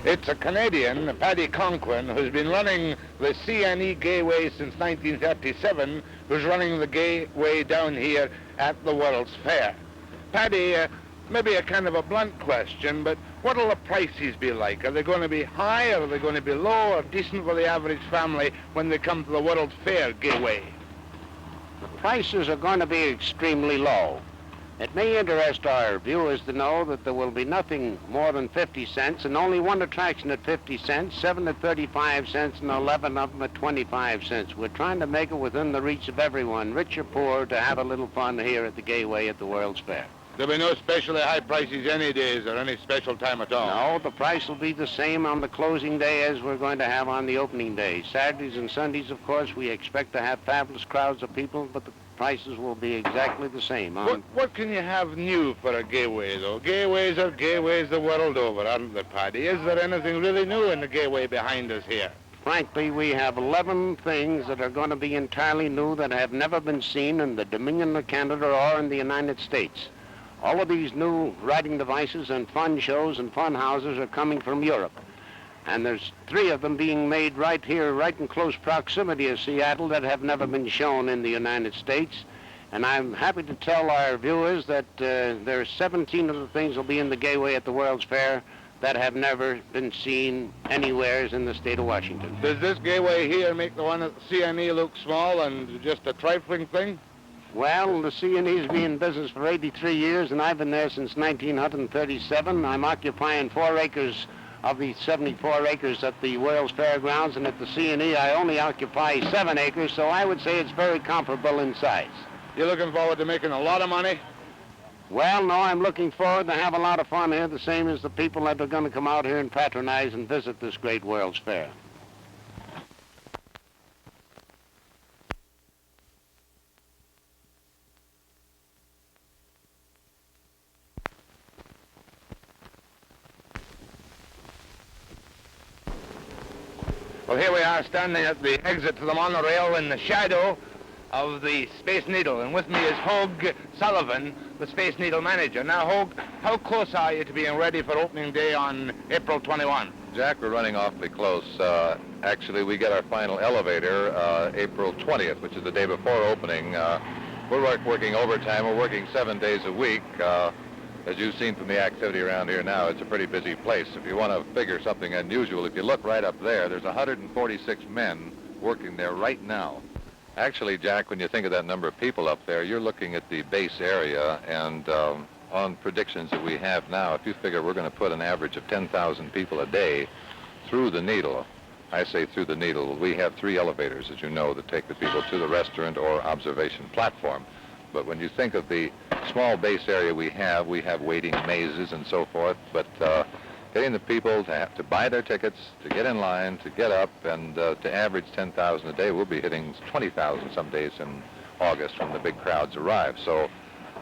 It's a Canadian, Paddy Conquin, who's been running the CNE Gayway since 1937, who's running the Gayway down here at the World's Fair. Paddy, maybe a kind of a blunt question, but what'll the prices be like? Are they going to be high, or are they going to be low, or decent for the average family when they come to the World's Fair Gayway? The prices are going to be extremely low. It may interest our viewers to know that there will be nothing more than 50 cents, and only one attraction at 50 cents, 7 at 35 cents, and 11 of them at 25 cents. We're trying to make it within the reach of everyone, rich or poor, to have a little fun here at the Gayway at the World's Fair. There'll be no especially high prices any days or any special time at all? No, the price will be the same on the closing day as we're going to have on the opening day. Saturdays and Sundays, of course, we expect to have fabulous crowds of people, but the prices will be exactly the same. What can you have new for a Gayway, though? Gayways are Gayways the world over, aren't they, Paddy? Is there anything really new in the Gayway behind us here? Frankly, we have 11 things that are going to be entirely new that have never been seen in the Dominion of Canada or in the United States. All of these new riding devices and fun shows and fun houses are coming from Europe. And there's 3 of them being made right here, right in close proximity of Seattle, that have never been shown in the United States. And I'm happy to tell our viewers that there are 17 of the things that will be in the Gayway at the World's Fair that have never been seen anywhere in the state of Washington. Does this Gayway here make the one at the CNE look small and just a trifling thing? Well, the CNE's been in business for 83 years, and I've been there since 1937. I'm occupying 4 acres of the 74 acres at the World's Fairgrounds, and at the CNE I only occupy 7 acres, so I would say it's very comparable in size. You're looking forward to making a lot of money? Well, no, I'm looking forward to have a lot of fun here, the same as the people that are going to come out here and patronize and visit this great World's Fair. Well, here we are standing at the exit to the monorail in the shadow of the Space Needle, and with me is Hogue Sullivan, the Space Needle manager. Now, Hogue, how close are you to being ready for opening day on April 21? Jack, we're running awfully close. Actually, we get our final elevator April 20th, which is the day before opening. We're working overtime. We're working 7 days a week. As you've seen from the activity around here now, it's a pretty busy place. If you want to figure something unusual, if you look right up there, there's 146 men working there right now. Actually, Jack, when you think of that number of people up there, you're looking at the base area, and on predictions that we have now, if you figure we're going to put an average of 10,000 people a day through the Needle. I say through the Needle. We have 3 elevators, as you know, that take the people to the restaurant or observation platform. But when you think of the small base area we have waiting mazes and so forth, but getting the people to have to buy their tickets, to get in line, to get up, and to average 10,000 a day. We'll be hitting 20,000 some days in August when the big crowds arrive. So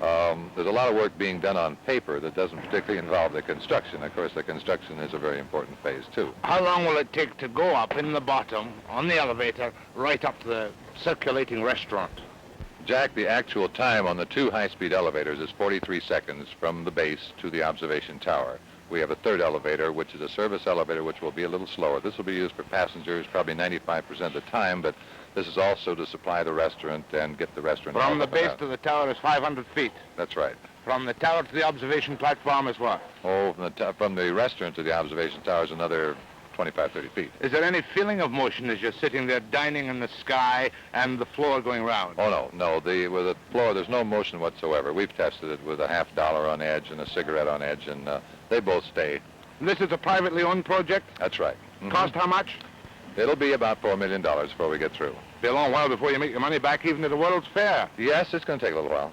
there's a lot of work being done on paper that doesn't particularly involve the construction. Of course, the construction is a very important phase, too. How long will it take to go up in the bottom, on the elevator, right up to the circulating restaurant? Jack, the actual time on the 2 high-speed elevators is 43 seconds from the base to the observation tower. We have a 3rd elevator, which is a service elevator, which will be a little slower. This will be used for passengers probably 95% of the time, but this is also to supply the restaurant and get the restaurant... From the base to the tower is 500 feet. That's right. From the tower to the observation platform is what? Oh, from the restaurant to the observation tower is another 25, 30 feet. Is there any feeling of motion as you're sitting there dining in the sky and the floor going round? Oh, no. With the floor, there's no motion whatsoever. We've tested it with a $50 on edge and a cigarette on edge, and they both stay. And this is a privately owned project? That's right. Mm-hmm. Cost how much? It'll be about $4 million before we get through. Be a long while before you make your money back even at the World's Fair. Yes, it's going to take a little while.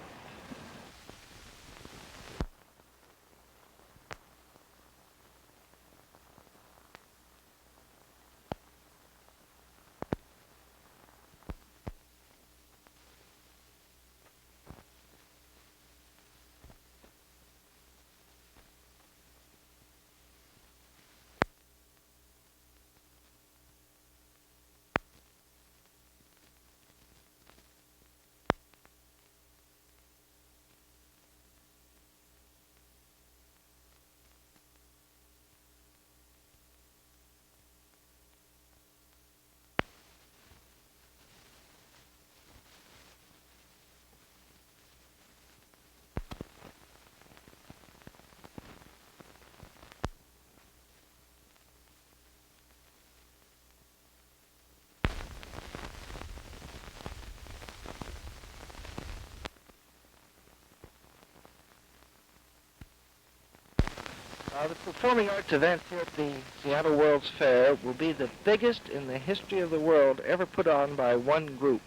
The performing arts event here at the Seattle World's Fair will be the biggest in the history of the world ever put on by one group.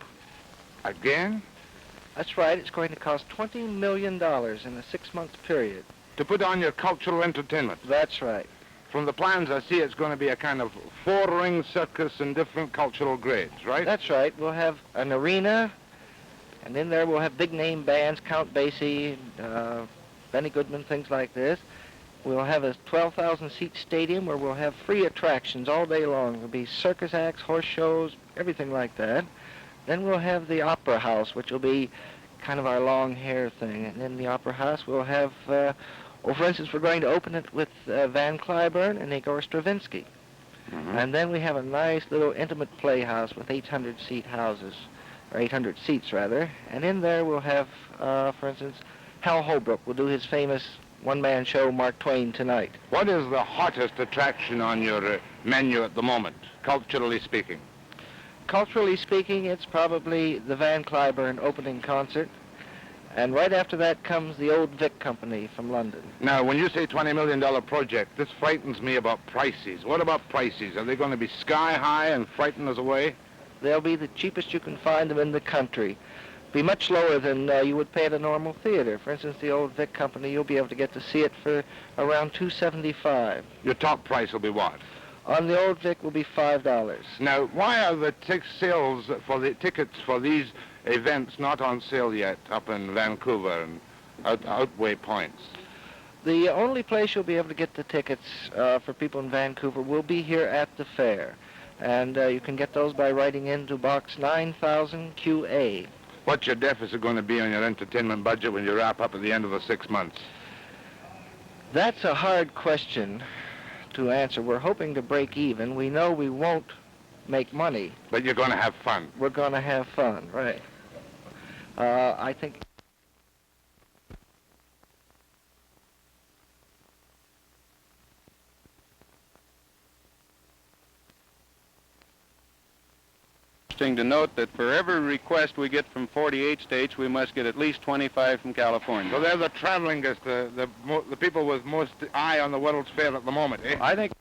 Again? That's right. It's going to cost $20 million in a 6-month period. To put on your cultural entertainment? That's right. From the plans I see, it's going to be a kind of 4-ring circus in different cultural grades, right? That's right. We'll have an arena, and in there we'll have big-name bands, Count Basie, Benny Goodman, things like this. We'll have a 12,000-seat stadium where we'll have free attractions all day long. There'll be circus acts, horse shows, everything like that. Then we'll have the Opera House, which will be kind of our long hair thing. And in the Opera House we'll have, for instance, we're going to open it with Van Cliburn and Igor Stravinsky. Mm-hmm. And then we have a nice little intimate playhouse with 800-seat houses, or 800 seats rather. And in there we'll have, for instance, Hal Holbrook will do his famous one-man show, Mark Twain Tonight. What is the hottest attraction on your menu at the moment, culturally speaking? Culturally speaking, it's probably the Van Cliburn opening concert. And right after that comes the Old Vic Company from London. Now, when you say $20 million project, this frightens me about prices. What about prices? Are they going to be sky high and frighten us away? They'll be the cheapest you can find them in the country. Be much lower than you would pay at a normal theater. For instance, the Old Vic Company, you'll be able to get to see it for around $2.75. Your top price will be what? On the Old Vic will be $5. Now, why are the sales for the tickets for these events not on sale yet up in Vancouver and Outway points? The only place you'll be able to get the tickets for people in Vancouver will be here at the fair. And you can get those by writing into Box 9000 QA. What's your deficit going to be on your entertainment budget when you wrap up at the end of the 6 months? That's a hard question to answer. We're hoping to break even. We know we won't make money. But you're going to have fun. We're going to have fun, right. I think... To note that for every request we get from 48 states, we must get at least 25 from California. So they're the travelingest, the people with most eye on the World's Fair at the moment, eh? I think...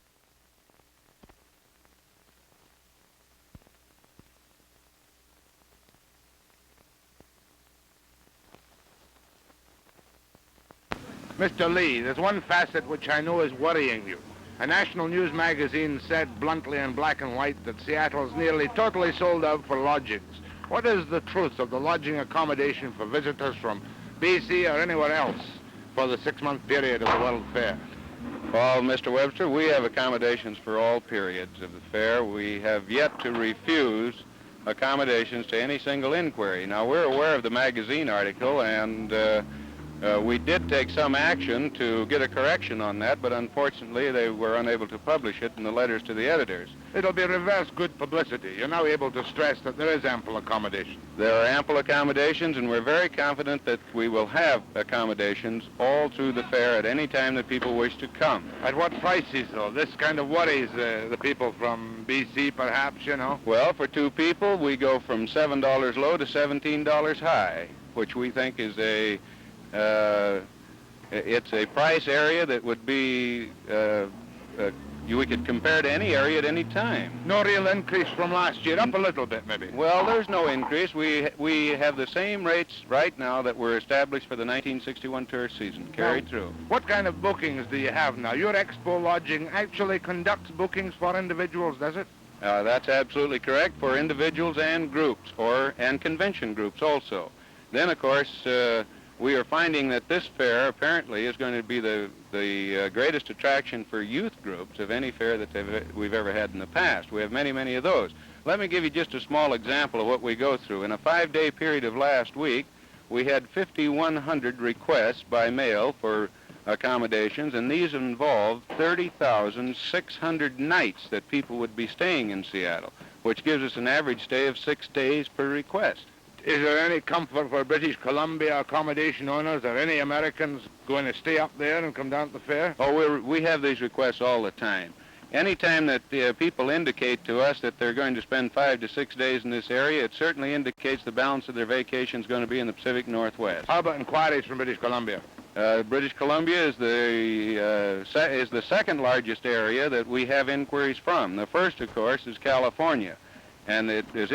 Mr. Lee, there's one facet which I know is worrying you. A national news magazine said bluntly in black and white that Seattle's nearly totally sold out for lodgings. What is the truth of the lodging accommodation for visitors from BC or anywhere else for the 6-month period of the World Fair? Well, Mr. Webster, we have accommodations for all periods of the fair. We have yet to refuse accommodations to any single inquiry. Now, we're aware of the magazine article, and we did take some action to get a correction on that, but unfortunately they were unable to publish it in the letters to the editors. It'll be reverse good publicity. You're now able to stress that there is ample accommodation. There are ample accommodations, and we're very confident that we will have accommodations all through the fair at any time that people wish to come. At what prices, though? This kind of worries the people from BC, perhaps, you know? Well, for 2 people, we go from $7 low to $17 high, which we think is it's a price area that would be, we could compare to any area at any time. No real increase from last year, up a little bit maybe. Well, there's no increase. We have the same rates right now that were established for the 1961 tourist season, carried through. What kind of bookings do you have now? Your Expo Lodging actually conducts bookings for individuals, does it? That's absolutely correct, for individuals and groups, and convention groups also. Then, of course, we are finding that this fair apparently is going to be the greatest attraction for youth groups of any fair that we've ever had in the past. We have many, many of those. Let me give you just a small example of what we go through. In a 5-day period of last week, we had 5,100 requests by mail for accommodations, and these involved 30,600 nights that people would be staying in Seattle, which gives us an average stay of 6 days per request. Is there any comfort for British Columbia accommodation owners or any Americans going to stay up there and come down to the fair? Oh, we have these requests all the time. Anytime that people indicate to us that they're going to spend 5 to 6 days in this area, it certainly indicates the balance of their vacation is going to be in the Pacific Northwest. How about inquiries from British Columbia? British Columbia is the second largest area that we have inquiries from. The first, of course, is California, and it is